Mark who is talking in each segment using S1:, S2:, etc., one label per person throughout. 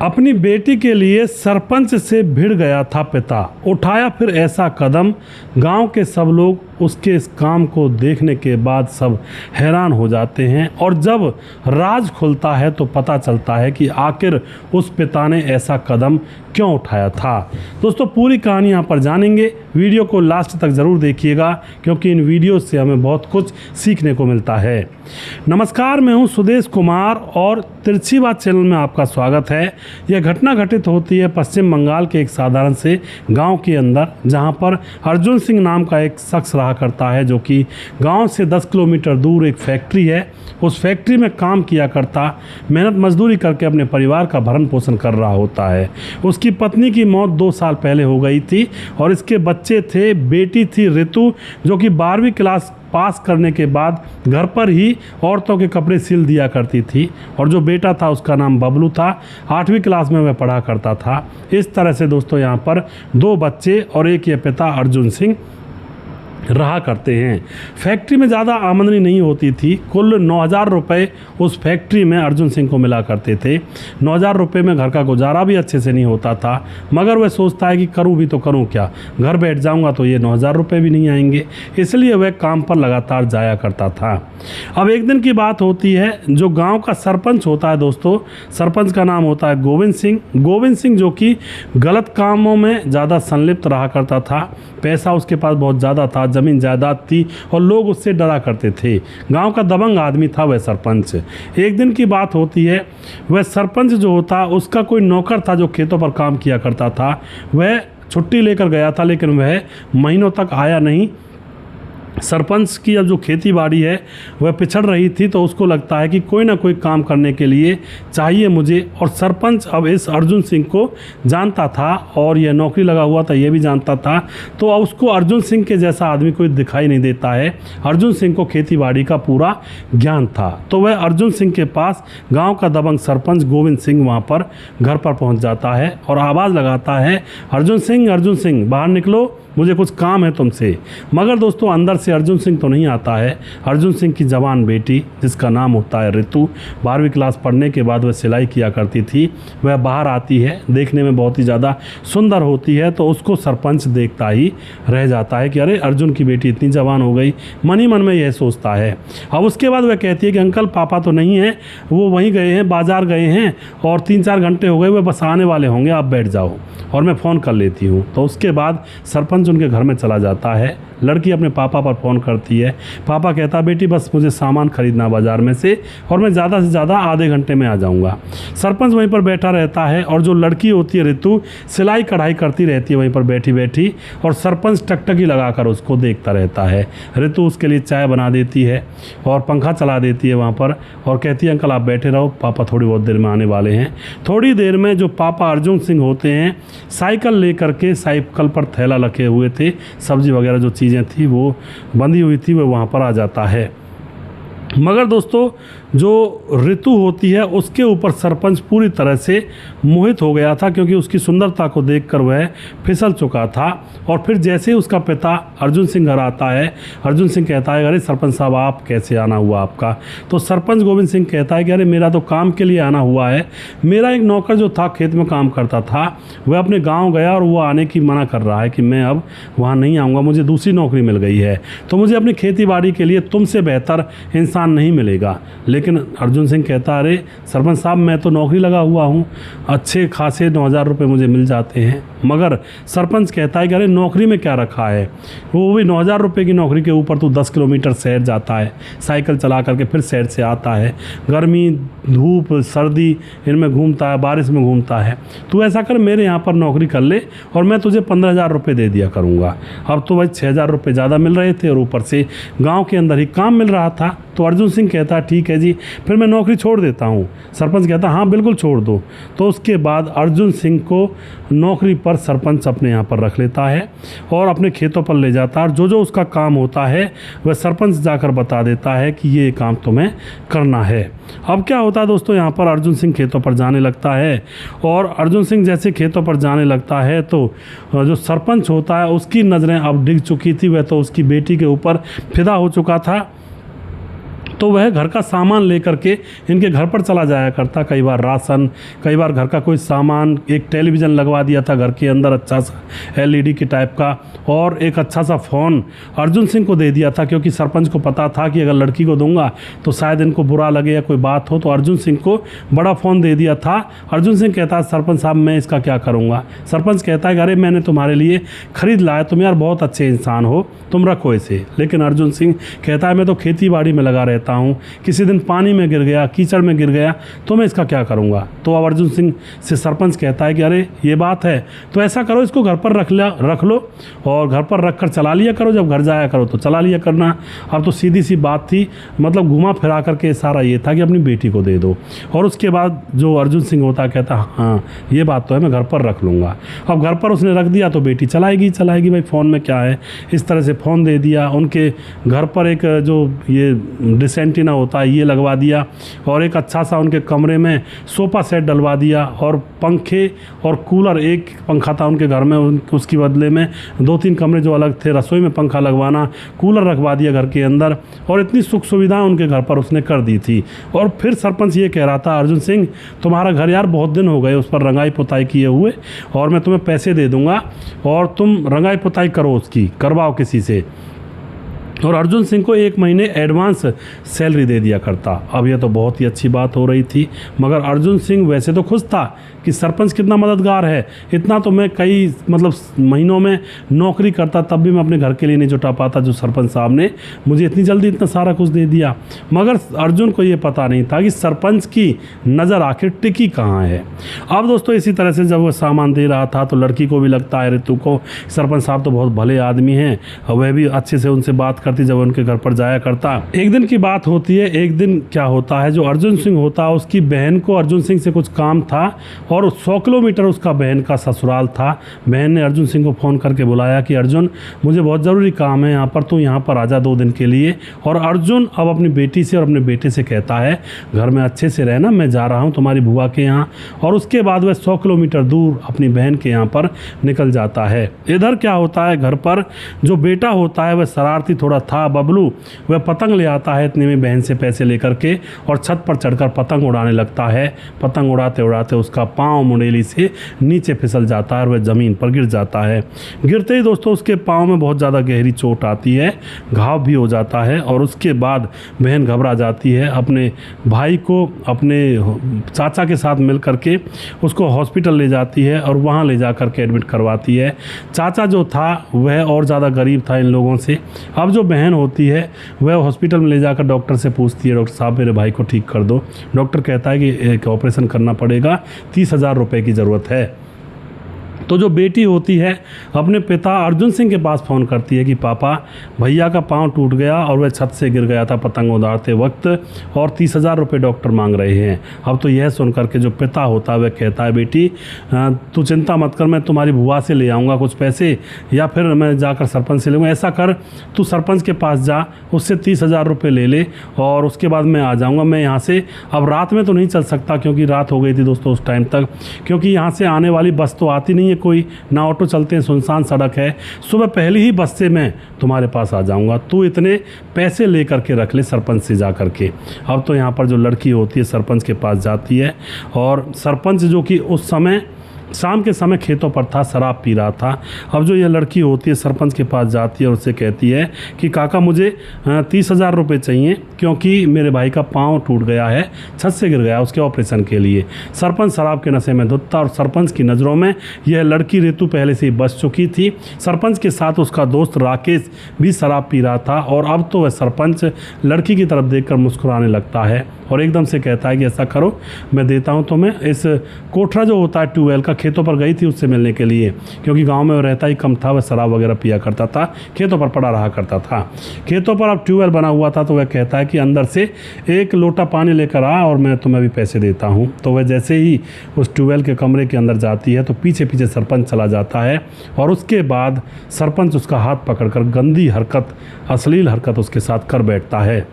S1: अपनी बेटी के लिए सरपंच से भिड़ गया था पिता, उठाया फिर ऐसा कदम। गांव के सब लोग उसके इस काम को देखने के बाद सब हैरान हो जाते हैं और जब राज खुलता है तो पता चलता है कि आखिर उस पिता ने ऐसा कदम क्यों उठाया था। दोस्तों, पूरी कहानी यहाँ पर जानेंगे। वीडियो को लास्ट तक ज़रूर देखिएगा क्योंकि इन वीडियो से हमें बहुत कुछ सीखने को मिलता है। नमस्कार, मैं हूँ सुदेश कुमार और तिरछी बात चैनल में आपका स्वागत है। यह घटना घटित होती है पश्चिम बंगाल के एक साधारण से गांव के अंदर, जहां पर अर्जुन सिंह नाम का एक शख्स रहा करता है जो कि गांव से 10 किलोमीटर दूर एक फैक्ट्री है। उस फैक्ट्री में काम किया करता, मेहनत मजदूरी करके अपने परिवार का भरण पोषण कर रहा होता है। उसकी पत्नी की मौत 2 साल पहले हो गई थी और इसके बच्चे थे। बेटी थी ऋतु, जो कि 12वीं क्लास पास करने के बाद घर पर ही औरतों के कपड़े सिल दिया करती थी, और जो बेटा था उसका नाम बबलू था। 8वीं क्लास में वह पढ़ा करता था। इस तरह से दोस्तों यहाँ पर 2 बच्चे और एक ये पिता अर्जुन सिंह रहा करते हैं। फैक्ट्री में ज़्यादा आमदनी नहीं होती थी। कुल 9,000 रुपये उस फैक्ट्री में अर्जुन सिंह को मिला करते थे। 9,000 रुपये में घर का गुजारा भी अच्छे से नहीं होता था, मगर वह सोचता है कि करूं भी तो करूं क्या, घर बैठ जाऊंगा तो ये 9,000 रुपये भी नहीं आएंगे। इसलिए वह काम पर लगातार जाया करता था। अब एक दिन की बात होती है, जो गाँव का सरपंच होता है दोस्तों, सरपंच का नाम होता है गोविंद सिंह। गोविंद सिंह जो कि गलत कामों में ज़्यादा संलिप्त रहा करता था। पैसा उसके पास बहुत ज़्यादा था, ज़मीन जायदाद थी और लोग उससे डरा करते थे। गांव का दबंग आदमी था वह सरपंच। एक दिन की बात होती है, वह सरपंच जो होता उसका कोई नौकर था जो खेतों पर काम किया करता था। वह छुट्टी लेकर गया था, लेकिन वह महीनों तक आया नहीं। सरपंच की अब जो खेती बाड़ी है वह पिछड़ रही थी, तो उसको लगता है कि कोई ना कोई काम करने के लिए चाहिए मुझे। और सरपंच अब इस अर्जुन सिंह को जानता था और यह नौकरी लगा हुआ था, यह भी जानता था। तो अब उसको अर्जुन सिंह के जैसा आदमी कोई दिखाई नहीं देता है। अर्जुन सिंह को खेती बाड़ी का पूरा ज्ञान था, तो वह अर्जुन सिंह के पास गाँव का दबंग सरपंच गोविंद सिंह वहाँ पर घर पर पहुँच जाता है और आवाज़ लगाता है, अर्जुन सिंह बाहर निकलो, मुझे कुछ काम है तुमसे। मगर दोस्तों, अंदर से अर्जुन सिंह तो नहीं आता है। अर्जुन सिंह की जवान बेटी, जिसका नाम होता है ऋतु, 12वीं क्लास पढ़ने के बाद वह सिलाई किया करती थी, वह बाहर आती है। देखने में बहुत ही ज़्यादा सुंदर होती है, तो उसको सरपंच देखता ही रह जाता है कि अरे, अर्जुन की बेटी इतनी जवान हो गई। मन ही मन में यह सोचता है। अब उसके बाद वह कहती है कि अंकल, पापा तो नहीं है, वो वहीं गए हैं, बाज़ार गए हैं और 3-4 घंटे हो गए, वह बस आने वाले होंगे, आप बैठ जाओ और मैं फ़ोन कर लेती हूँ। तो उसके बाद सरपंच उनके घर में चला जाता है। लड़की अपने पापा पर फ़ोन करती है। पापा कहता, बेटी बस मुझे सामान खरीदना बाज़ार में से, और मैं ज़्यादा से ज़्यादा आधे घंटे में आ जाऊँगा। सरपंच वहीं पर बैठा रहता है और जो लड़की होती है ऋतु, सिलाई कढ़ाई करती रहती है वहीं पर बैठी बैठी, और सरपंच टकटकी लगाकर उसको देखता रहता है। ऋतु उसके लिए चाय बना देती है और पंखा चला देती है वहाँ पर, और कहती है, अंकल आप बैठे रहो, पापा थोड़ी बहुत देर में आने वाले हैं। थोड़ी देर में जो पापा अर्जुन सिंह होते हैं, साइकिल लेकर के, साइकिल पर थैला रखे हुए थे, सब्जी वगैरह जो चीज़ें थी वो बंधी हुई थी, वो वहाँ पर आ जाता है। मगर दोस्तों, जो ऋतु होती है उसके ऊपर सरपंच पूरी तरह से मोहित हो गया था, क्योंकि उसकी सुंदरता को देखकर वह फिसल चुका था। और फिर जैसे ही उसका पिता अर्जुन सिंह घर आता है, अर्जुन सिंह कहता है, अरे सरपंच साहब, आप कैसे आना हुआ आपका? तो सरपंच गोविंद सिंह कहता है कि अरे, मेरा तो काम के लिए आना हुआ है। मेरा एक नौकर जो था, खेत में काम करता था, वह अपने गाँव गया और वो आने की मना कर रहा है कि मैं अब वहाँ नहीं आऊँगा, मुझे दूसरी नौकरी मिल गई है, तो मुझे अपनी खेती बाड़ी के लिए तुमसे बेहतर इंसान नहीं मिलेगा। लेकिन अर्जुन सिंह कहता, अरे सरपंच साहब, मैं तो नौकरी लगा हुआ हूँ, अच्छे खासे 9,000 रुपये मुझे मिल जाते हैं। मगर सरपंच कहता है कि अरे, नौकरी में क्या रखा है, वो भी 9,000 रुपये की नौकरी के ऊपर तू 10 किलोमीटर शहर जाता है, साइकिल चला करके फिर शहर से आता है, गर्मी धूप सर्दी इनमें घूमता है, बारिश में घूमता है। तू ऐसा कर, मेरे यहाँ पर नौकरी कर ले और मैं तुझे 15,000 रुपये दे दिया करूँगा। अब तो भाई 6,000 रुपये ज़्यादा मिल रहे थे और ऊपर से गाँव के अंदर ही काम मिल रहा था। तो अर्जुन सिंह कहता, ठीक है जी, फिर मैं नौकरी छोड़ देता हूँ। सरपंच कहता, हाँ बिल्कुल छोड़ दो। तो उसके बाद अर्जुन सिंह को नौकरी पर सरपंच अपने यहाँ पर रख लेता है और अपने खेतों पर ले जाता है, और जो जो उसका काम होता है वह सरपंच जाकर बता देता है कि ये काम तुम्हें करना है। अब क्या होता है दोस्तों, यहाँ पर अर्जुन सिंह खेतों पर जाने लगता है, और अर्जुन सिंह जैसे खेतों पर जाने लगता है तो जो सरपंच होता है उसकी नज़रें अब डिग चुकी थी। वह तो उसकी बेटी के ऊपर फिदा हो चुका था। तो वह घर का सामान लेकर के इनके घर पर चला जाया करता, कई बार राशन, कई बार घर का कोई सामान। एक टेलीविज़न लगवा दिया था घर के अंदर, अच्छा सा LED के टाइप का, और एक अच्छा सा फ़ोन अर्जुन सिंह को दे दिया था, क्योंकि सरपंच को पता था कि अगर लड़की को दूंगा तो शायद इनको बुरा लगे या कोई बात हो, तो अर्जुन सिंह को बड़ा फ़ोन दे दिया था। अर्जुन सिंह कहता है सरपंच साहब मैं इसका क्या करूँगा। सरपंच कहता है अरे मैंने तुम्हारे लिए ख़रीद लाया, तुम यार बहुत अच्छे इंसान हो, तुम रखो इसे। लेकिन अर्जुन सिंह कहता है मैं तो खेती बाड़ी में लगा रहता हूँ, किसी दिन पानी में गिर गया, कीचड़ में गिर गया, तो मैं इसका क्या करूँगा। तो अब अर्जुन सिंह से सरपंच कहता है कि अरे ये बात है तो ऐसा करो, इसको घर पर रख लो और घर पर रख कर चला लिया करो, जब घर जाया करो तो चला लिया करना। अब तो सीधी सी बात थी, मतलब घुमा फिरा करके सारा ये था कि अपनी बेटी को दे दो। और उसके बाद जो अर्जुन सिंह होता कहता हाँ ये बात तो है, मैं घर पर रख लूँगा। अब घर पर उसने रख दिया तो बेटी चलाएगी भाई, फ़ोन में क्या है। इस तरह से फ़ोन दे दिया, उनके घर पर एक जो ये डिश एंटीना होता है ये लगवा दिया, और एक अच्छा सा उनके कमरे में सोफ़ा सेट डलवा दिया, और पंखे और कूलर, एक पंखा था उनके घर में, उसकी बदले में 2-3 कमरे जो अलग थे, रसोई में पंखा लगवाना, कूलर रखवा दिया घर के अंदर, और इतनी सुख सुविधाएं उनके घर पर उसने कर दी थी। और फिर सरपंच ये कह रहा था अर्जुन सिंह तुम्हारा घर यार बहुत दिन हो गए उस पर रंगाई पुताई किए हुए, और मैं तुम्हें पैसे दे दूंगा और तुम रंगाई पुताई करो, उसकी करवाओ किसी से। और अर्जुन सिंह को 1 महीने एडवांस सैलरी दे दिया करता। अब यह तो बहुत ही अच्छी बात हो रही थी, मगर अर्जुन सिंह वैसे तो खुश था कि सरपंच कितना मददगार है, इतना तो मैं कई महीनों में नौकरी करता तब भी मैं अपने घर के लिए नहीं जुटा पाता, जो सरपंच साहब ने मुझे इतनी जल्दी इतना सारा कुछ दे दिया। मगर अर्जुन को ये पता नहीं था कि सरपंच की नज़र आखिर टिकी कहाँ है। अब दोस्तों इसी तरह से जब वो सामान दे रहा था तो लड़की को भी लगता है ऋतु को, सरपंच साहब तो बहुत भले आदमी हैं, वह भी अच्छे से उनसे बात करती जब उनके घर पर जाया करता। एक दिन की बात होती है, एक दिन क्या होता है, जो अर्जुन सिंह होता है उसकी बहन को अर्जुन सिंह से कुछ काम था, और 100 किलोमीटर उसका बहन का ससुराल था। बहन ने अर्जुन सिंह को फ़ोन करके बुलाया कि अर्जुन मुझे बहुत ज़रूरी काम है यहाँ पर, तो यहाँ पर आजा 2 दिन के लिए। और अर्जुन अब अपनी बेटी से और अपने बेटे से कहता है घर में अच्छे से रहना, मैं जा रहा हूँ तुम्हारी बुआ के यहाँ। और उसके बाद वह 100 किलोमीटर दूर अपनी बहन के यहाँ पर निकल जाता है। इधर क्या होता है, घर पर जो बेटा होता है वह शरारती थोड़ा था, बबलू, वह पतंग ले आता है इतने में बहन से पैसे लेकर के, और छत पर चढ़कर पतंग उड़ाने लगता है। पतंग उड़ाते उड़ाते उसका पाँव मुंडेली से नीचे फिसल जाता है और वह ज़मीन पर गिर जाता है। गिरते ही दोस्तों उसके पाँव में बहुत ज़्यादा गहरी चोट आती है, घाव भी हो जाता है। और उसके बाद बहन घबरा जाती है, अपने भाई को अपने चाचा के साथ मिल करके उसको हॉस्पिटल ले जाती है और वहाँ ले जा कर के एडमिट करवाती है। चाचा जो था वह और ज़्यादा गरीब था इन लोगों से। अब जो बहन होती है वह हॉस्पिटल में ले जाकर डॉक्टर से पूछती है, डॉक्टर साहब मेरे भाई को ठीक कर दो। डॉक्टर कहता है कि एक ऑपरेशन करना पड़ेगा, 30,000 रुपये की ज़रूरत है। तो जो बेटी होती है अपने पिता अर्जुन सिंह के पास फ़ोन करती है कि पापा भैया का पाँव टूट गया और वह छत से गिर गया था पतंग उड़ाते वक्त, और 30,000 रुपये डॉक्टर मांग रहे हैं। अब तो यह सुन करके जो पिता होता है वह कहता है बेटी तू चिंता मत कर, मैं तुम्हारी बुआ से ले आऊँगा कुछ पैसे, या फिर मैं जाकर सरपंच से लूँगा। ऐसा कर तू सरपंच के पास जा, उससे 30,000 रुपये ले ले और उसके बाद मैं आ जाऊँगा। मैं यहाँ से अब रात में तो नहीं चल सकता क्योंकि रात हो गई थी दोस्तों उस टाइम तक, क्योंकि यहाँ से आने वाली बस तो आती नहीं है, कोई ना ऑटो चलते हैं, सुनसान सड़क है। सुबह पहली ही बस से मैं तुम्हारे पास आ जाऊंगा, तू इतने पैसे ले करके रख ले सरपंच से जा करके। अब तो यहाँ पर जो लड़की होती है सरपंच के पास जाती है, और सरपंच जो कि उस समय शाम के समय खेतों पर था, शराब पी रहा था। अब जो ये लड़की होती है सरपंच के पास जाती है और उससे कहती है कि काका मुझे 30,000 रुपये चाहिए, क्योंकि मेरे भाई का पाँव टूट गया है, छत से गिर गया, उसके ऑपरेशन के लिए। सरपंच शराब के नशे में धुत था और सरपंच की नज़रों में यह लड़की ऋतु पहले से ही बच चुकी थी। सरपंच के साथ उसका दोस्त राकेश भी शराब पी रहा था, और अब तो वह सरपंच लड़की की तरफ देखकर मुस्कुराने लगता है और एकदम से कहता है कि ऐसा करो, मैं देता हूँ तुम्हें। इस कोठरा जो होता है ट्यूबवेल का, खेतों पर गई थी उससे मिलने के लिए, क्योंकि गांव में वो रहता ही कम था, वह शराब वगैरह पिया करता था, खेतों पर पड़ा रहा करता था। खेतों पर अब ट्यूबवेल बना हुआ था, तो वह कहता है कि अंदर से 1 लोटा पानी लेकर आ और मैं तुम्हें भी पैसे देता हूँ। तो वह जैसे ही उस ट्यूबवेल के कमरे के अंदर जाती है तो पीछे पीछे सरपंच चला जाता है, और उसके बाद सरपंच उसका हाथ पकड़कर गंदी हरकत, अश्लील हरकत उसके साथ कर बैठता है।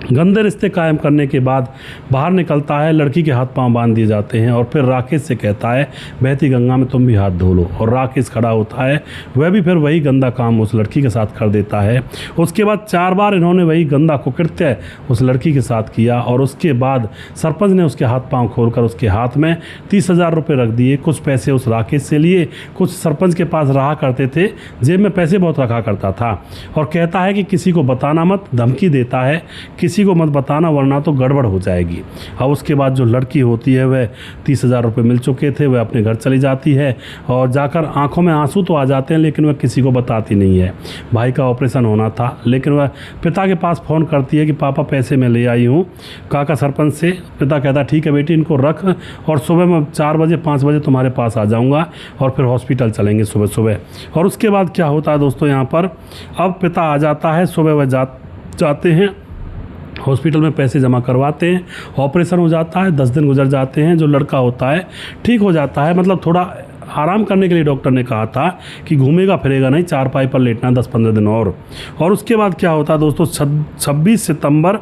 S1: गंदे रिश्ते कायम करने के बाद बाहर निकलता है, लड़की के हाथ पांव बांध दिए जाते हैं और फिर राकेश से कहता है बहती गंगा में तुम भी हाथ धो लो। और राकेश खड़ा होता है, वह भी फिर वही गंदा काम उस लड़की के साथ कर देता है। उसके बाद 4 बार इन्होंने वही गंदा कुकृत्य उस लड़की के साथ किया और उसके बाद सरपंच ने उसके हाथ पाँव खोलकर उसके हाथ में 30,000 रुपये रख दिए। कुछ पैसे उस राकेश से लिए, कुछ सरपंच के पास रहा करते थे, जेब में पैसे बहुत रखा करता था और कहता है कि किसी को बताना मत, धमकी देता है किसी को मत बताना वरना तो गड़बड़ हो जाएगी। अब उसके बाद जो लड़की होती है वह 30,000 रुपये मिल चुके थे, वह अपने घर चली जाती है और जाकर आंखों में आंसू तो आ जाते हैं लेकिन वह किसी को बताती नहीं है। भाई का ऑपरेशन होना था लेकिन वह पिता के पास फ़ोन करती है कि पापा पैसे मैं ले आई हूँ काका सरपंच से। पिता कहता ठीक है बेटी इनको रख और सुबह मैं 4 बजे 5 बजे तुम्हारे पास आ जाऊँगा और फिर हॉस्पिटल चलेंगे सुबह सुबह। और उसके बाद क्या होता है दोस्तों, यहाँ पर अब पिता आ जाता है, सुबह वह जाते हैं हॉस्पिटल में, पैसे जमा करवाते हैं, ऑपरेशन हो जाता है। 10 दिन गुजर जाते हैं, जो लड़का होता है ठीक हो जाता है, मतलब थोड़ा आराम करने के लिए डॉक्टर ने कहा था कि घूमेगा फिरेगा नहीं, चारपाई पर लेटना 10-15 दिन और उसके बाद क्या होता है दोस्तों, 26 सितंबर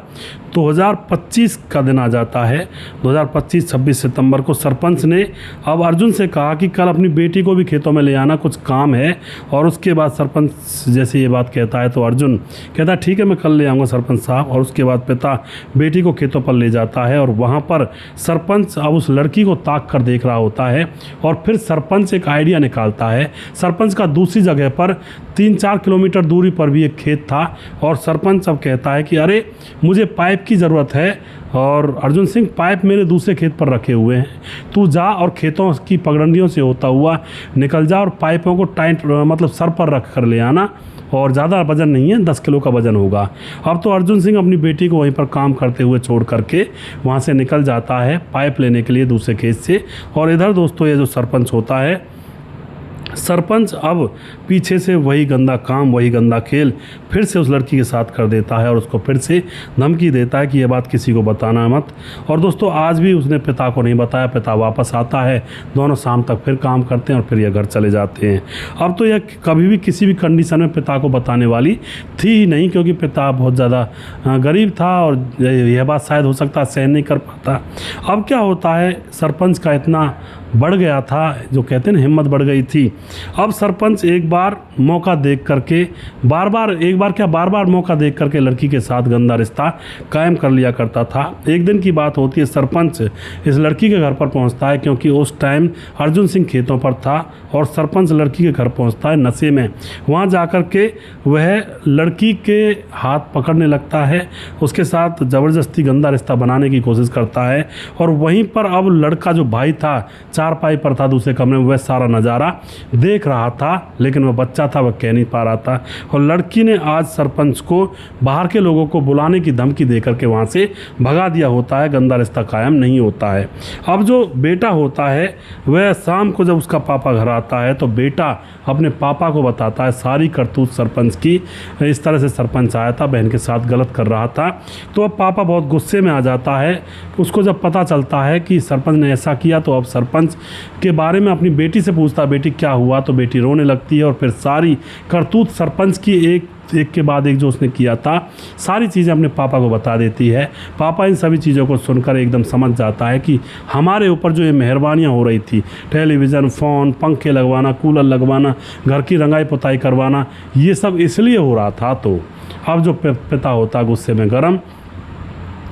S1: 2025 का दिन आ जाता है। 2025 26 सितंबर को सरपंच ने अब अर्जुन से कहा कि कल अपनी बेटी को भी खेतों में ले आना, कुछ काम है। और उसके बाद सरपंच जैसे ये बात कहता है तो अर्जुन कहता है ठीक है मैं कल ले आऊँगा सरपंच साहब। और उसके बाद पिता बेटी को खेतों पर ले जाता है और वहाँ पर सरपंच अब उस लड़की को ताक कर देख रहा होता है और फिर सरपंच एक आइडिया निकालता है। सरपंच का दूसरी जगह पर 3-4 किलोमीटर दूरी पर भी एक खेत था और सरपंच अब कहता है कि अरे मुझे पाइप की ज़रूरत है और अर्जुन सिंह पाइप मेरे दूसरे खेत पर रखे हुए हैं, तू जा और खेतों की पगडंडियों से होता हुआ निकल जा और पाइपों को टाइट मतलब सर पर रख कर ले आना और ज़्यादा वजन नहीं है, 10 किलो का वजन होगा। अब तो अर्जुन सिंह अपनी बेटी को वहीं पर काम करते हुए छोड़ करके वहाँ से निकल जाता है पाइप लेने के लिए दूसरे खेत से। और इधर दोस्तों ये जो सरपंच होता है, सरपंच अब पीछे से वही गंदा काम वही गंदा खेल फिर से उस लड़की के साथ कर देता है और उसको फिर से धमकी देता है कि ये बात किसी को बताना मत। और दोस्तों आज भी उसने पिता को नहीं बताया। पिता वापस आता है, दोनों शाम तक फिर काम करते हैं और फिर यह घर चले जाते हैं। अब तो यह कभी भी किसी भी कंडीशन में पिता को बताने वाली थी ही नहीं, क्योंकि पिता बहुत ज़्यादा गरीब था और यह बात शायद हो सकता है सहन नहीं कर पाता। अब क्या होता है, सरपंच का इतना बढ़ गया था, जो कहते हैं ना हिम्मत बढ़ गई थी। अब सरपंच एक बार मौका देख करके बार बार मौका देख करके लड़की के साथ गंदा रिश्ता कायम कर लिया करता था। एक दिन की बात होती है, सरपंच इस लड़की के घर पर पहुंचता है क्योंकि उस टाइम अर्जुन सिंह खेतों पर था और सरपंच लड़की के घर पहुंचता है नशे में। वहां जाकर के वह लड़की के हाथ पकड़ने लगता है, उसके साथ ज़बरदस्ती गंदा रिश्ता बनाने की कोशिश करता है। और वहीं पर अब लड़का जो भाई था चारपाई पर था दूसरे कमरे में, वह सारा नज़ारा देख रहा था, लेकिन वह बच्चा था, वह कह नहीं पा रहा था। और लड़की ने आज सरपंच को बाहर के लोगों को बुलाने की धमकी दे करके वहाँ से भगा दिया होता है, गंदा रिश्ता कायम नहीं होता है। अब जो बेटा होता है वह शाम को जब उसका पापा घर आता है तो बेटा अपने पापा को बताता है सारी करतूत सरपंच की, इस तरह से सरपंच आया था, बहन के साथ गलत कर रहा था। तो अब पापा बहुत गुस्से में आ जाता है। उसको जब पता चलता है कि सरपंच ने ऐसा किया तो अब सरपंच के बारे में अपनी बेटी से पूछता, बेटी क्या हुआ, तो बेटी रोने लगती है और फिर सारी करतूत सरपंच की एक के बाद एक जो उसने किया था सारी चीज़ें अपने पापा को बता देती है। पापा इन सभी चीज़ों को सुनकर एकदम समझ जाता है कि हमारे ऊपर जो ये मेहरबानियाँ हो रही थी, टेलीविज़न, फ़ोन, पंखे लगवाना, कूलर लगवाना, घर की रंगाई पुताई करवाना, ये सब इसलिए हो रहा था। तो अब जो पिता होता गुस्से में गरम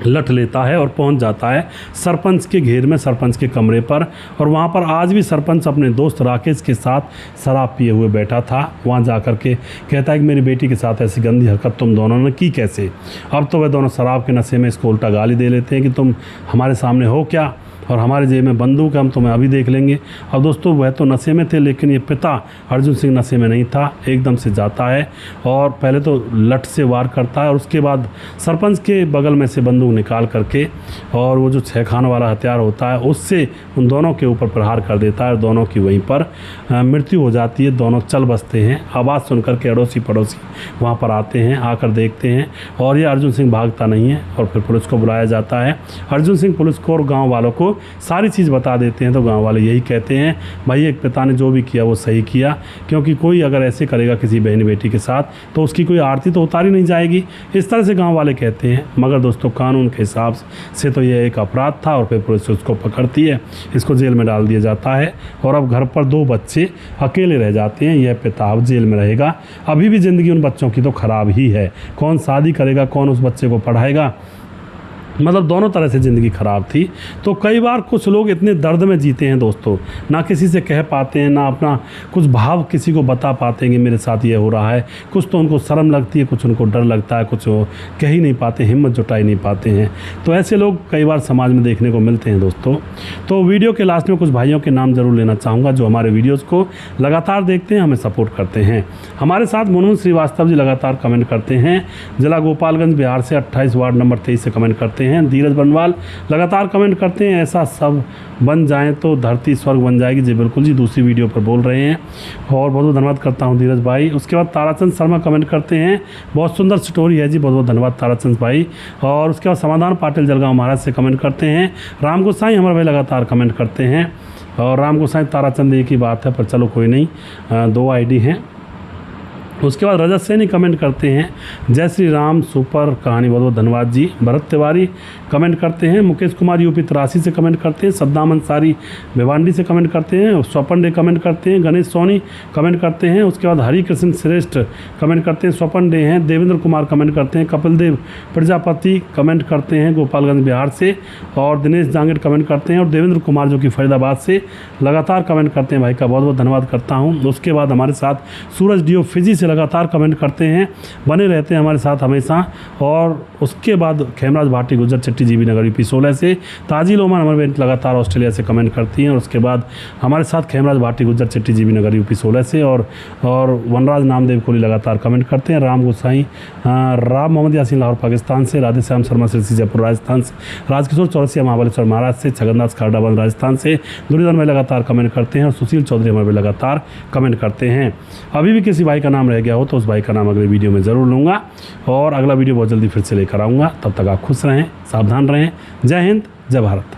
S1: लट लेता है और पहुंच जाता है सरपंच के घेर में, सरपंच के कमरे पर। और वहां पर आज भी सरपंच अपने दोस्त राकेश के साथ शराब पिए हुए बैठा था। वहां जाकर के कहता है कि मेरी बेटी के साथ ऐसी गंदी हरकत तुम दोनों ने की कैसे। अब तो वह दोनों शराब के नशे में इसको उल्टा गाली दे लेते हैं कि तुम हमारे सामने हो क्या और हमारे जेब में बंदूक है, हम तुम्हें अभी देख लेंगे। अब दोस्तों वह तो नशे में थे, लेकिन ये पिता अर्जुन सिंह नशे में नहीं था। एकदम से जाता है और पहले तो लठ से वार करता है और उसके बाद सरपंच के बगल में से बंदूक निकाल करके और वो जो 6 खान वाला हथियार होता है उससे उन दोनों के ऊपर प्रहार कर देता है। दोनों की वहीं पर मृत्यु हो जाती है। दोनों चल बसते हैं। आवाज़ सुन करके अड़ोसी पड़ोसी वहाँ पर आते हैं, आकर देखते हैं और ये अर्जुन सिंह भागता नहीं है और फिर पुलिस को बुलाया जाता है। अर्जुन सिंह पुलिस को और गाँव वालों को लोग सारी चीज़ बता देते हैं। तो गांव वाले यही कहते हैं भाई एक पिता ने जो भी किया वो सही किया, क्योंकि कोई अगर ऐसे करेगा किसी बहन बेटी के साथ तो उसकी कोई आरती तो उतारी नहीं जाएगी, इस तरह से गाँव वाले कहते हैं। मगर दोस्तों कानून के हिसाब से तो यह एक अपराध था और फिर पुलिस उसको पकड़ती है, इसको जेल में डाल दिया जाता है और अब घर पर 2 बच्चे अकेले रह जाते हैं। यह पिता अब जेल में रहेगा। अभी भी ज़िंदगी उन बच्चों की तो ख़राब ही है, कौन शादी करेगा, कौन उस बच्चे को पढ़ाएगा, मतलब दोनों तरह से ज़िंदगी ख़राब थी। तो कई बार कुछ लोग इतने दर्द में जीते हैं दोस्तों, ना किसी से कह पाते हैं, ना अपना कुछ भाव किसी को बता पाते हैं कि मेरे साथ ये हो रहा है। कुछ तो उनको शर्म लगती है, कुछ उनको डर लगता है, कुछ वो कह ही नहीं पाते, हिम्मत जुटा नहीं पाते हैं। तो ऐसे लोग कई बार समाज में देखने को मिलते हैं दोस्तों। तो वीडियो के लास्ट में कुछ भाइयों के नाम ज़रूर लेना चाहूँगा जो हमारे वीडियोज़ को लगातार देखते हैं, हमें सपोर्ट करते हैं। हमारे साथ मुनमुन श्रीवास्तव जी लगातार कमेंट करते हैं, जिला गोपालगंज बिहार से 28 वार्ड नंबर 23 से कमेंट करते हैं। धीरज बनवाल लगातार कमेंट करते हैं, ऐसा सब बन जाएं तो धरती स्वर्ग बन जाएगी। जी बिल्कुल जी, दूसरी वीडियो पर बोल रहे हैं और बहुत बहुत धन्यवाद करता हूं धीरज भाई। उसके बाद ताराचंद शर्मा कमेंट करते हैं, बहुत सुंदर स्टोरी है जी, बहुत बहुत धन्यवाद ताराचंद भाई। और उसके बाद समाधान पाटिल जलगांव महाराज से कमेंट करते हैं। राम गोसाई हमारे भाई लगातार कमेंट करते हैं और राम गोसाई ताराचंद एक ही बात है, पर चलो कोई नहीं, 2 ID हैं। उसके बाद रजत सैनी कमेंट करते हैं, जय श्री राम सुपर कहानी, बहुत बहुत धन्यवाद जी। भरत तिवारी कमेंट करते हैं, मुकेश कुमार यूपी 83 से कमेंट करते हैं, सद्दाम अंसारी भिवांडी से कमेंट करते हैं, स्वपन डे कमेंट करते हैं, गणेश सोनी कमेंट करते हैं। उसके बाद हरि कृष्ण श्रेष्ठ कमेंट करते हैं, स्वपन डे हैं, देवेंद्र कुमार कमेंट करते हैं, कपिल देव प्रजापति कमेंट करते हैं गोपालगंज बिहार से, और दिनेश जांगेड़ कमेंट करते हैं, और देवेंद्र कुमार जो कि फरीदाबाद से लगातार कमेंट करते हैं। भाई का बहुत बहुत धन्यवाद करता हूँ। उसके बाद हमारे साथ सूरज डीओ फिजी से लगातार कमेंट करते हैं, बने रहते हैं हमारे साथ हमेशा। और उसके बाद खेमराज भाटी गुजर चट्टी जीबी नगर यूपी 16 से, ताजी लोमान हमारे बेंट लगातार ऑस्ट्रेलिया से कमेंट करती हैं। और उसके बाद हमारे साथ खेमराज भाटी गुजर चट्टी जीबी नगर यूपी 16 से, और वनराज नामदेव कोहली लगातार कमेंट करते हैं। राम गोसाई राम मोहम्मद यासीन लाहौर पाकिस्तान से, राधे श्याम शर्मा सिरसी जयपुर राजस्थान से, राजकिशोर चौरसिया महाबलेश्वर महाराज से, छगनदास खारडाबंद राजस्थान से, दुर्योधन में लगातार कमेंट करते हैं, और सुशील चौधरी हमारे लगातार कमेंट करते हैं। अभी भी किसी भाई का नाम रह गया हो तो उस भाई का नाम अगले वीडियो में ज़रूर लूँगा, और अगला वीडियो बहुत जल्दी फिर से लेकर आऊँगा। तब तक आप खुश रहें, सावधान रहें। जय हिंद, जय भारत।